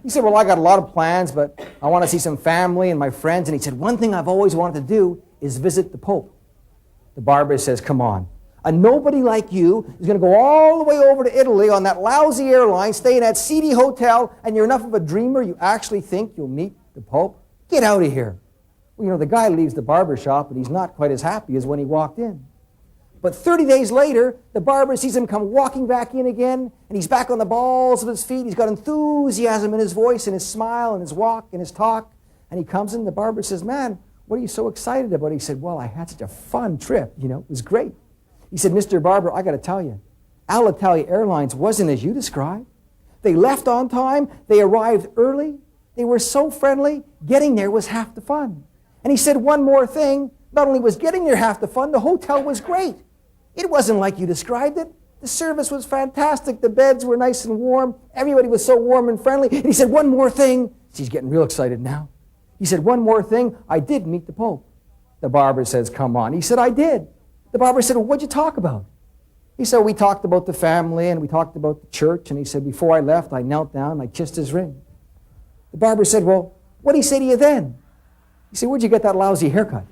He said, well, I got a lot of plans, but I want to see some family and my friends. And he said, one thing I've always wanted to do is visit the Pope. The barber says, come on. A nobody like you is going to go all the way over to Italy on that lousy airline, stay in that seedy hotel, and you're enough of a dreamer you actually think you'll meet the Pope? Get out of here. Well, you know, the guy leaves the barber shop, and he's not quite as happy as when he walked in. But 30 days later, the barber sees him come walking back in again, and he's back on the balls of his feet. He's got enthusiasm in his voice and his smile and his walk and his talk. And he comes in, the barber says, man, what are you so excited about? He said, well, I had such a fun trip, you know, it was great. He said, Mr. Barber, I got to tell you, Alitalia Airlines wasn't as you described. They left on time, they arrived early, they were so friendly, getting there was half the fun. And he said one more thing, not only was getting there half the fun, the hotel was great. It wasn't like you described it. The service was fantastic. The beds were nice and warm. Everybody was so warm and friendly. And he said, one more thing. She's getting real excited now. He said, one more thing. I did meet the Pope. The barber says, come on. He said, I did. The barber said, well, what'd you talk about? He said, we talked about the family and we talked about the church. And he said, before I left, I knelt down and I kissed his ring. The barber said, well, what'd he say to you then? He said, where'd you get that lousy haircut?